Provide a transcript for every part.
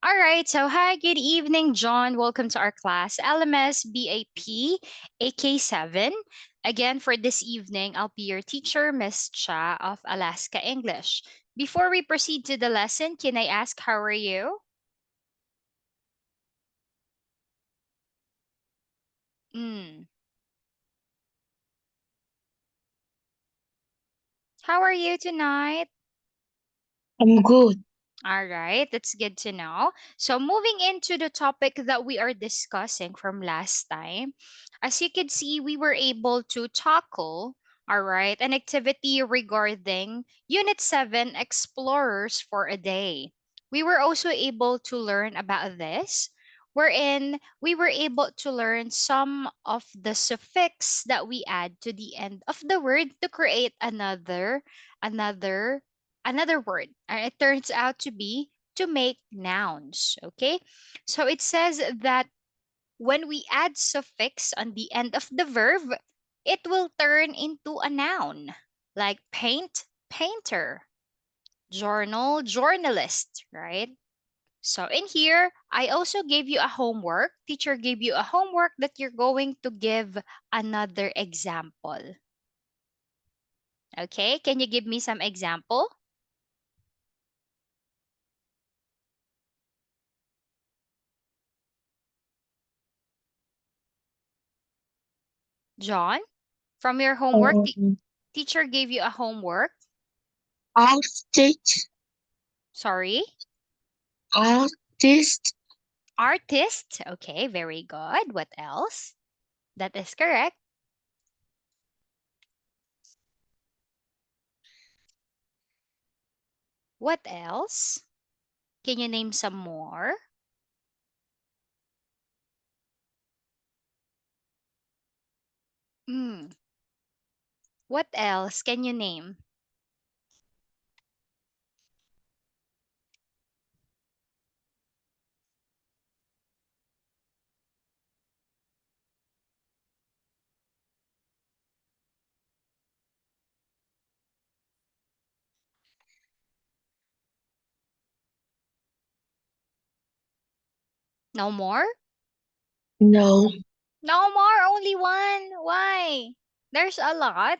All right, so hi, good evening, John. Welcome to our class, LMS BAP AK7. Again, for this evening, I'll be your teacher, Miss Cha of Alaska English. Before we proceed to the lesson, can I ask, how are you? Mm. How are you tonight? I'm good. All right, that's good to know. So, moving into the topic that we are discussing from last time, as you can see, we were able to tackle, all right, an activity regarding Unit 7 Explorers for a Day. We were also able to learn about this, wherein we were able to learn some of the suffix that we add to the end of the word to create another another word. It turns out to be to make nouns. Okay. So it says that when we add suffix on the end of the verb, it will turn into a noun like paint, painter, journal, journalist, right? So in here, I also gave you a homework. Teacher gave you a homework that you're going to give another example. Okay, can you give me some example? John, from your homework, Um, teacher gave you a homework. artist, Sorry. artist, Artist. Okay, very good. What else? That is correct. What else? Can you name some more? Hmm. What else can you name? No more? no, No more, only one. Why? There's a lot.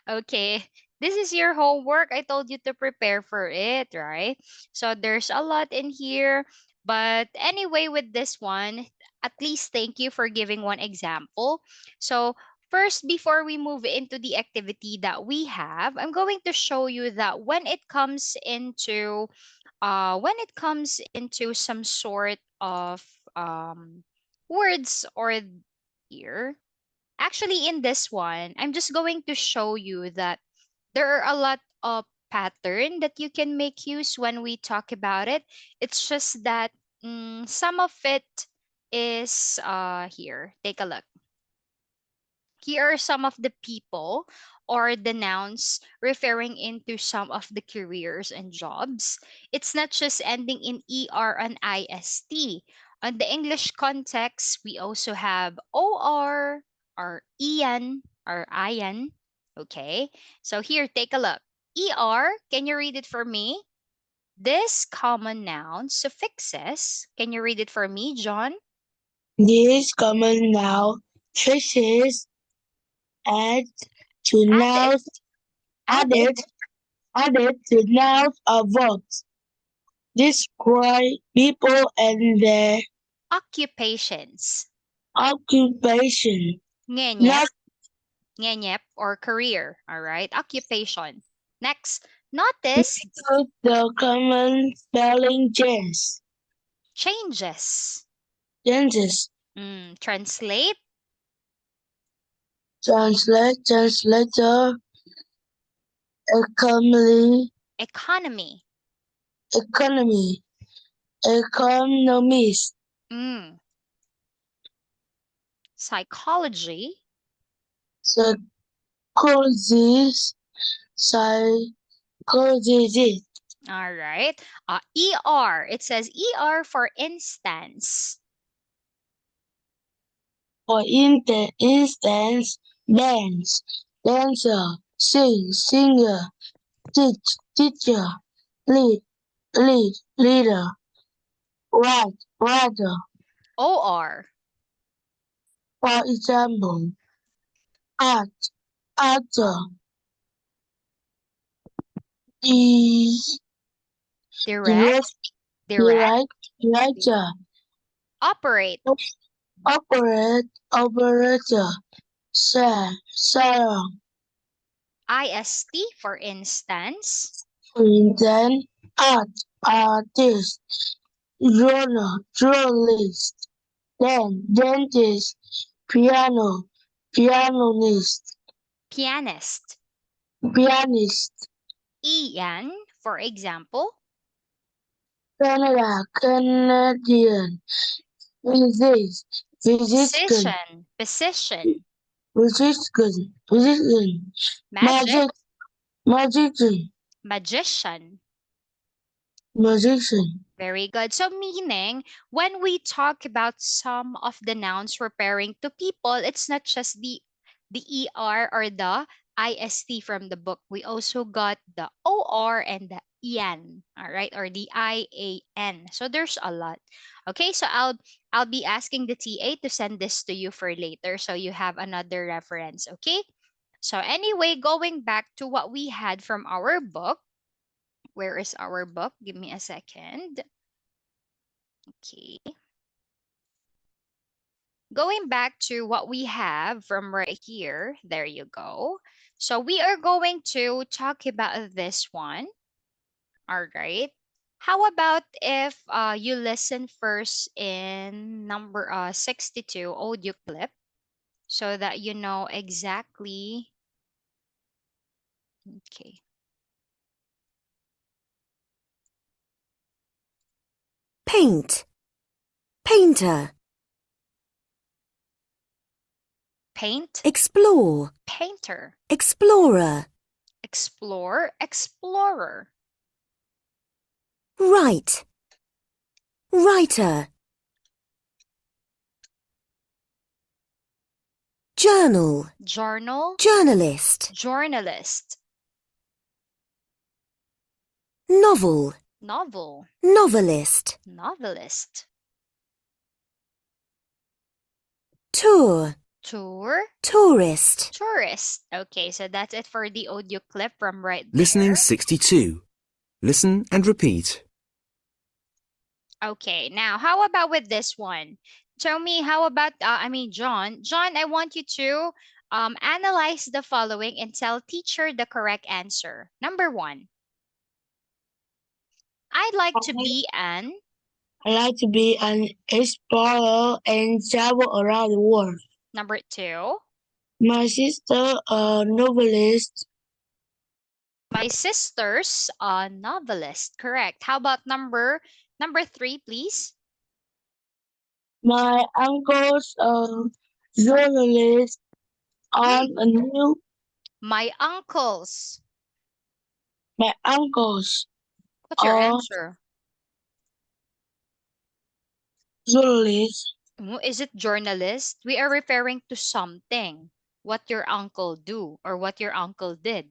Okay. This is your homework. I told you to prepare for it, right? So there's a lot in here. But anyway, with this one, at least thank you for giving one example. So, first, before we move into the activity that we have, I'm going to show you that when it comes into some sort of words or here. Actually, in this one, I'm just going to show you that there are a lot of pattern that you can make use when we talk about it. It's just that some of it is here. Take a look. Here are some of the people or the nouns referring into some of the careers and jobs. It's not just ending in er and ist. On the English context, we also have or ian or ian. Okay, so here, take a look. Can you read it for me? This common noun suffixes. Can you read it for me, John? this common now traces add to Added. nouns Added. added added to nouns or verbs. Describe people and their Occupations. occupation. Ngenyep, Not ngenyep or career. All right, occupation. Next, notice use the common spelling changes. changes. Translate Translator, economy, economy. economy, economist, Mm, psychology. psychologist, psychologist, All right. It says for instance. for instance, dance, dancer, singer, teacher, leader, rather. OR. For example, at, other, is, Direct. direct, Direct. direct, writer, Operate. operate, operator, share, Sarah, IST, for instance. then, art, artist, journalist, then, dentist, piano, pianist, Pianist. pianist, EN, for example. Canada, Canadian, physician, Physician. Physician. physician, Magic. magic, magician, Magician. magician, Very good. So, meaning, when we talk about some of the nouns referring to people, it's not just the ER or the IST from the book. We also got the OR and the EN, all right, or the IAN. So there's a lot. Okay, so I'll be asking the TA to send this to you for later so you have another reference, okay? So anyway, going back to what we had from our book. Where is our book? Give me a second. Okay. Going back to what we have from right here, there you go. So we are going to talk about this one. All right. How about if you listen first in number 62 audio clip so that you know exactly. Okay. Paint, painter, Paint, explore, painter, explorer, explore, explorer, write, writer, journal, journal, journalist, journalist, novel, novel, novelist, novelist, tour, tour, tourist. tourist. Okay, so that's it for the audio clip from right Listening there. 62. Listen and repeat. Okay, now how about with this one? Tell me, how about, John. John, I want you to analyze the following and tell teacher the correct answer. Number one, I'd like to be an. I like to be an explorer and travel around the world. Number two, My sister, a novelist. my sister's a novelist. Correct. How about number three, please? My uncle's a journalist on Hmm, a new. my uncle's. My uncle's What's your a answer? journalist. Is it journalist? We are referring to something. What your uncle do or what your uncle did.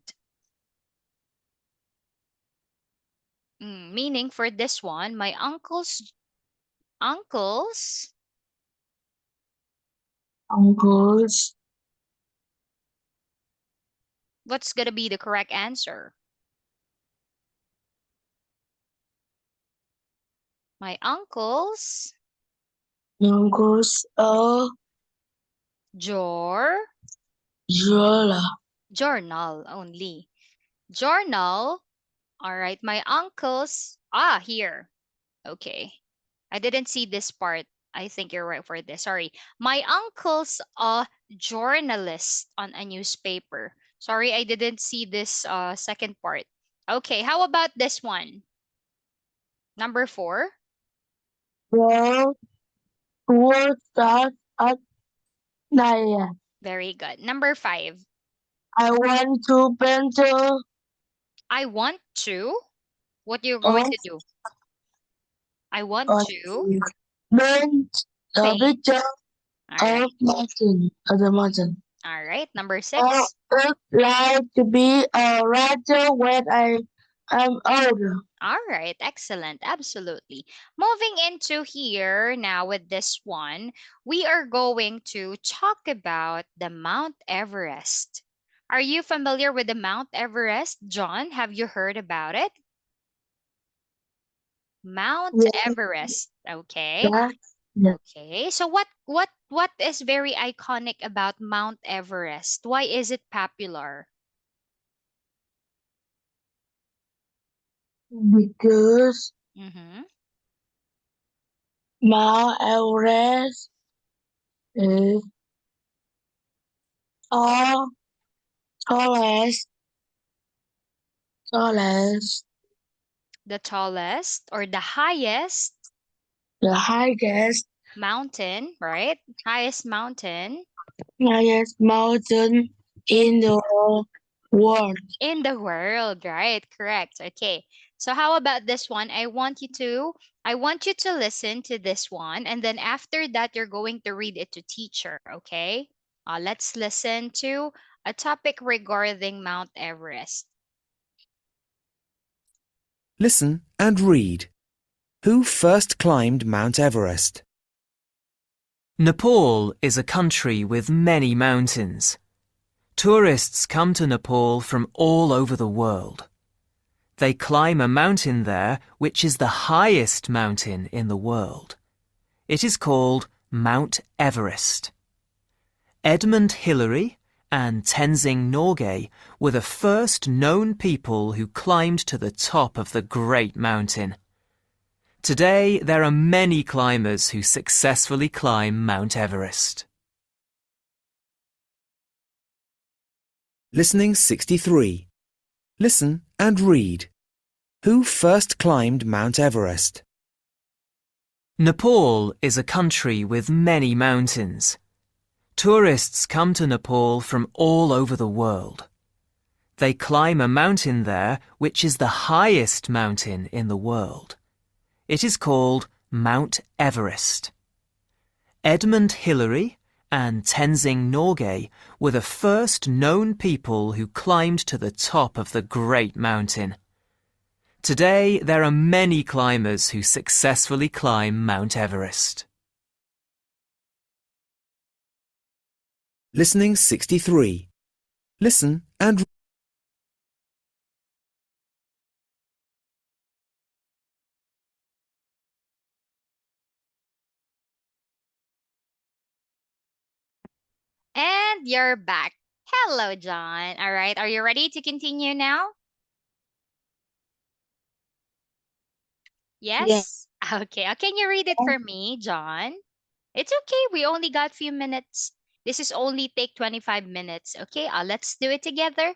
Meaning for this one, my uncle's. Uncle's What's gonna be the correct answer? My uncle's uncle's a jor jeweler. journal only. Journal. All right. My uncle's here. Okay. I didn't see this part. I think you're right for this. Sorry. My uncle's a journalist on a newspaper. Sorry, I didn't see this second part. Okay, how about this one? Number four. World world starts at 9 a.m. Very good. Number five. I want to paint. I want to. What you're I going want to do? I want to to paint the paint. picture All right. of mountain. Of the mountain. All right. Number I six. would like to be a writer when I I'm older. All right, excellent. Absolutely. Moving into here now with this one, we are going to talk about the Mount Everest. Are you familiar with the Mount Everest, John? Have you heard about it? Mount Yes, Everest. Okay. yes, yes. Okay. So what is very iconic about Mount Everest? Why is it popular? Because Mhm. Mount Everest is all tallest, tallest, The tallest or the highest the highest, mountain, right? Highest mountain highest mountain in in the world. in the world, right? Correct. Okay. So how about this one? I want you to listen to this one, and then after that you're going to read it to teacher, okay? Let's listen to a topic regarding Mount Everest. Listen and read. Who first climbed Mount Everest? Nepal is a country with many mountains. Tourists come to Nepal from all over the world. They climb a mountain there which is the highest mountain in the world. It is called Mount Everest. Edmund Hillary and Tenzing Norgay were the first known people who climbed to the top of the great mountain. Today, there are many climbers who successfully climb Mount Everest. Listening 63. Listen and read. Who first climbed Mount Everest? Nepal is a country with many mountains. Tourists come to Nepal from all over the world. They climb a mountain there which is the highest mountain in the world. It is called Mount Everest. Edmund Hillary and Tenzing Norgay were the first known people who climbed to the top of the great mountain. Today, there are many climbers who successfully climb Mount Everest. Listening 63. Listen and And you're back. Hello, John. All right. Are you ready to continue now? Yes, Yes? Okay. Can you read it for me, John? It's okay. We only got few minutes. This is only take 25 minutes. Okay. Let's do it together.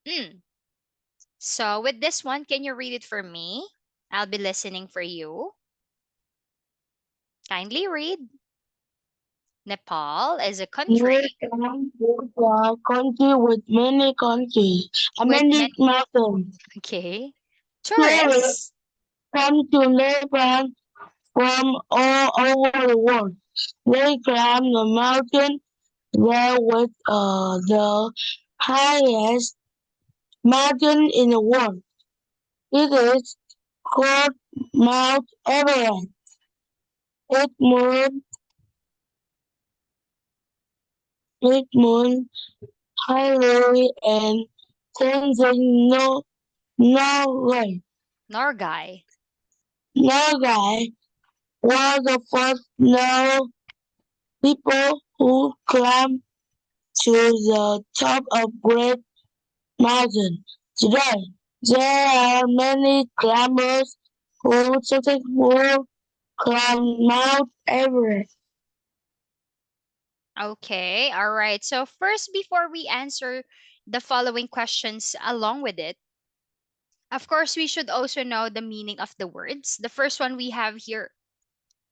Mm. So with this one, can you read it for me? I'll be listening for you. Kindly read. Nepal is a Nepal country is a country with many countries, with many many. mountains. Okay. Tourists Tourists. come to Nepal from all over the world. They climb the mountain there with the highest mountain in the world. It is called Mount Everest. Edmund, Edmund Hillary and Tenzing Norway. Norgay. Norway was the first known people who climbed to the top of Great Mountain. Today, there are many climbers who successfully climb Mount Everest. Okay. All right. So first, before we answer the following questions along with it, of course, we should also know the meaning of the words. The first one we have here,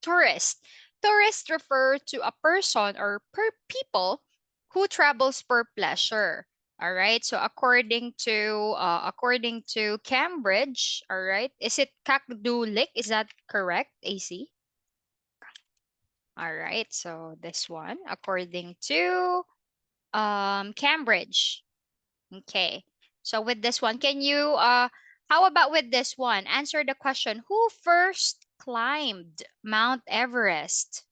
tourist. Tourist refer to a person or per people who travels for pleasure. All right. So according to Cambridge, all right. Is it Kakdulik? Is that correct, AC? All right. So this one, according to Cambridge. Okay. So with this one, can you How about with this one? Answer the question. Who first climbed Mount Everest?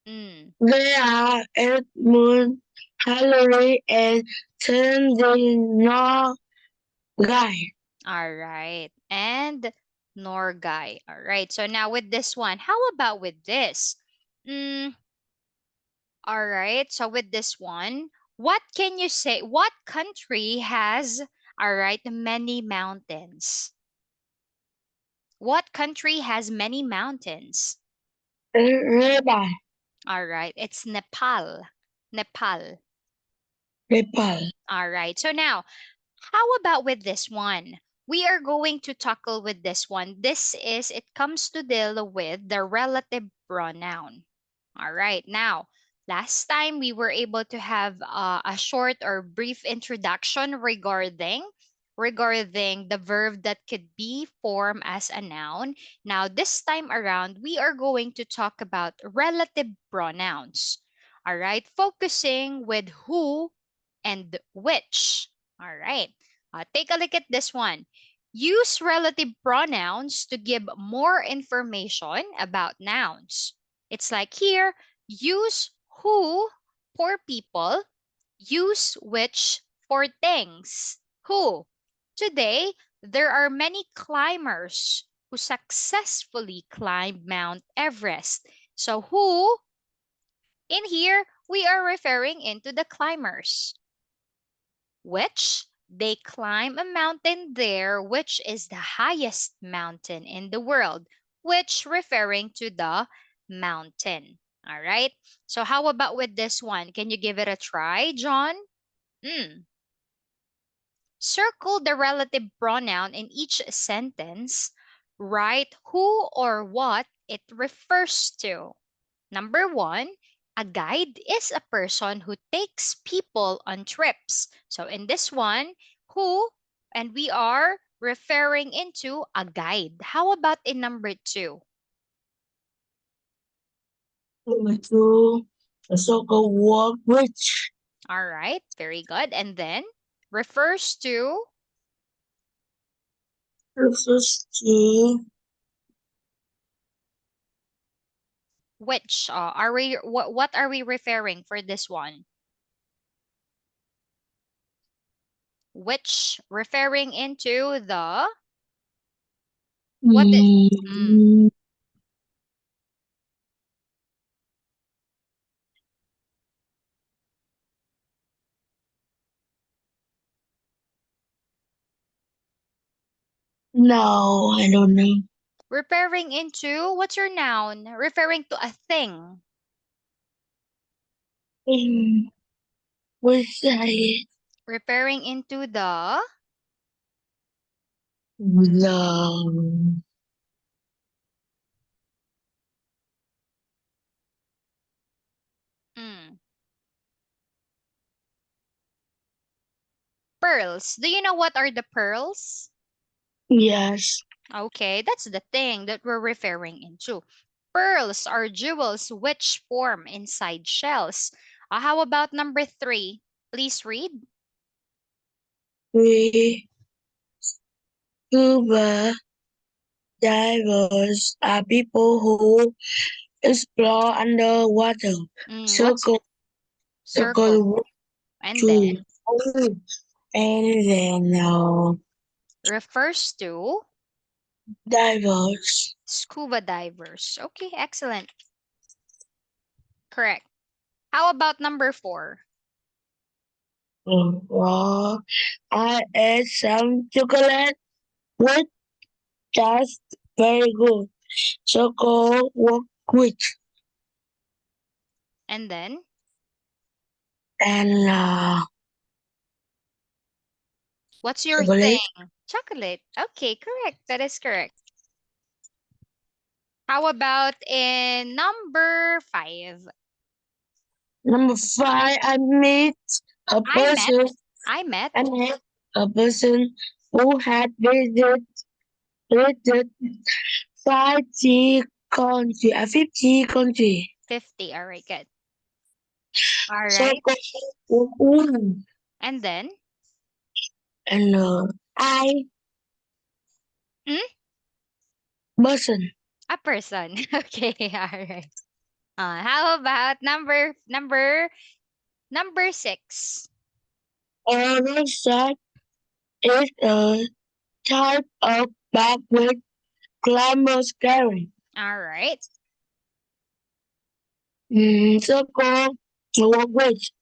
Mm. They are Edmund Hillary and Tendino Guy. All right. And Norgay. All right. So now with this one, how about with this? Mm, all right. So with this one, what can you say? What country has, all right, many mountains? What country has many mountains? Reba, All right. It's Nepal. Nepal. Nepal. All right. So now, how about with this one? We are going to tackle with this one. It comes to deal with the relative pronoun. All right. Now, last time we were able to have a short or brief introduction regarding the verb that could be formed as a noun. Now, this time around, we are going to talk about relative pronouns. All right. Focusing with who and which. All right. Take a look at this one. Use relative pronouns to give more information about nouns. It's like here, use who for people, use which for things. Who? Today, there are many climbers who successfully climbed Mount Everest. So, who in here, we are referring into the climbers, which they climb a mountain there, which is the highest mountain in the world, which referring to the mountain. All right. So how about with this one? Can you give it a try, John? Mm. Circle the relative pronoun in each sentence. Write who or what it refers to. Number one, a guide is a person who takes people on trips. So in this one, who, and we are referring into a guide. How about in number two? Number two, the so-called work which All right, very good. And then refers to, refers to which are we, what are we referring for this one? Which referring into the, what is, mm, mm, no, I don't know. referring into, what's your noun? Referring to a thing. Mm, which I Referring into the, the mm, pearls. Do you know what are the pearls? yes, Okay, that's the thing that we're referring into. Pearls are jewels which form inside shells. How about number three? Please read. we scuba divers are people who explore underwater. What's Circle, circle? circle, And then to, and then refers to divers. scuba divers. Okay, excellent. Correct. How about number four? Well, I ate some chocolate with just very good. Chocolate work with And then and what's your chocolate. thing? Chocolate. Okay, correct. That is correct. How about in number five? Number five, a I met. person. I met. I met a person who had visited 50 country, 50 country. 50. All right, good. All So right. and And then and I Hmm? person. A person. Okay, all right. How about number 6? A rucksack is a type of bag with climbers carry. All right. Circle, language,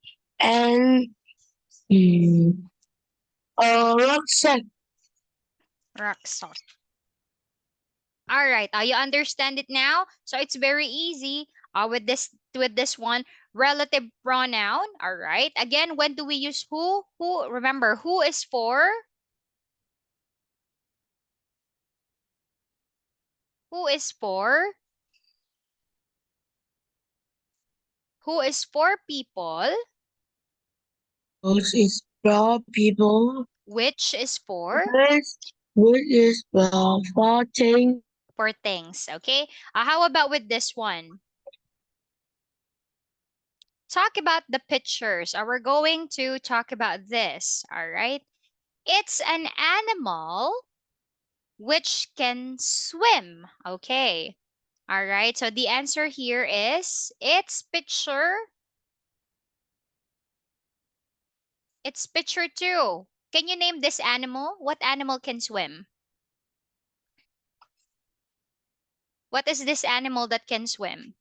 and a rucksack. Rucksack. All right. You understand it now? So it's very easy. With this one, relative pronoun. All right. Again, when do we use who? Who? Remember, who is for who is for people, Those is for people. which is for This which is for things. things. Okay. How about with this one? Talk about the pictures. We're going to talk about this. All right. It's an animal which can swim. Okay. All right. So the answer here is it's picture 2. Can you name this animal? What animal can swim? What is this animal that can swim?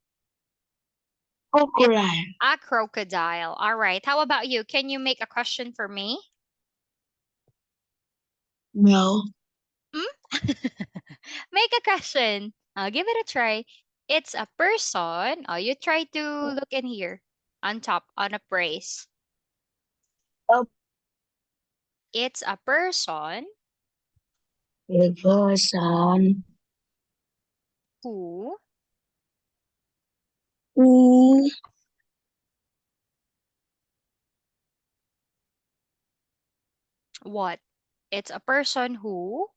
It's Crocodile. a crocodile. All right. How about you? Can you make a question for me? No. Hmm? Make a question. I'll give it a try. It's a person. Oh, you try to look in here on top on a phrase. A It's a person person who who what? It's a person who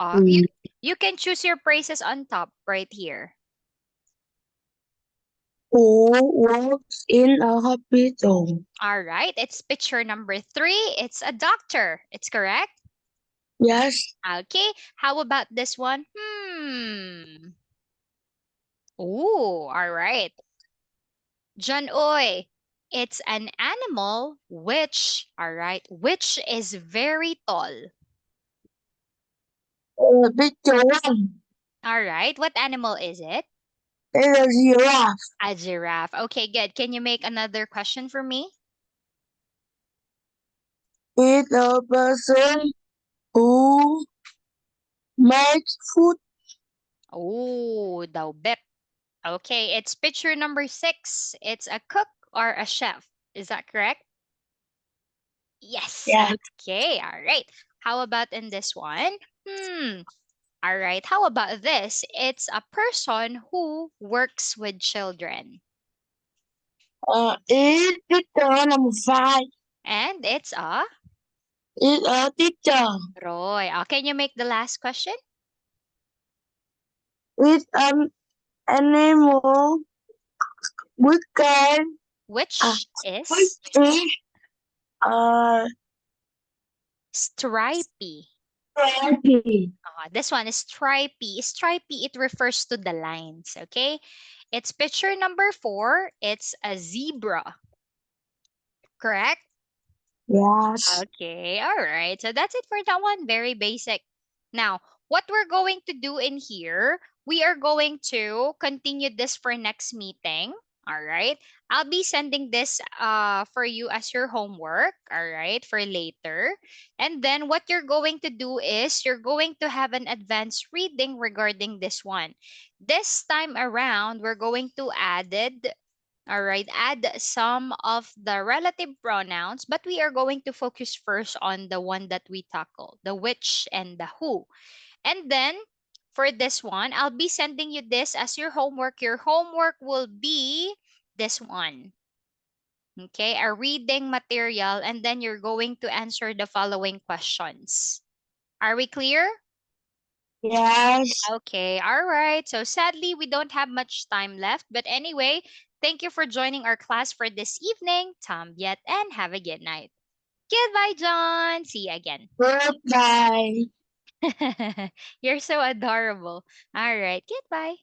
you who you can choose your phrases on top right here. works in a hospital. All right. It's picture number 3. It's a doctor. It's correct. Yes. Okay. How about this one? Oh, all right. John Oy. It's an animal which is very tall. Picture one All right. What animal is it? is a giraffe. A giraffe. Okay, good. Can you make another question for me? It's a person who makes food. Oh, daw bet. Okay, it's picture number 6. It's a cook or a chef. Is that correct? Yes. Yes. Okay, all right. How about in this one? Hmm. All right. How about this? It's a person who works with children. It's picture number five. And it's a It's a teacher. Roy. Can you make the last question? It's an animal we can Which which is is uh stripy. happy. This one is stripy. Stripy, it refers to the lines, okay? It's picture number 4. It's a zebra, correct? Yes. Okay, all right. So that's it for that one. Very basic. Now, what we're going to do in here, we are going to continue this for next meeting. All right. I'll be sending this for you as your homework, all right, for later. And then what you're going to do is you're going to have an advanced reading regarding this one. This time around, we're going to add some of the relative pronouns, but we are going to focus first on the one that we tackle, the which and the who. And then for this one, I'll be sending you this as your homework. Your homework will be this one. Okay, a reading material, and then you're going to answer the following questions. Are we clear? Yes. Okay, all right. So sadly, we don't have much time left. But anyway, thank you for joining our class for this evening. Tom Yet, and have a good night. Goodbye, John. See you again. Goodbye. You're so adorable. All right. Goodbye.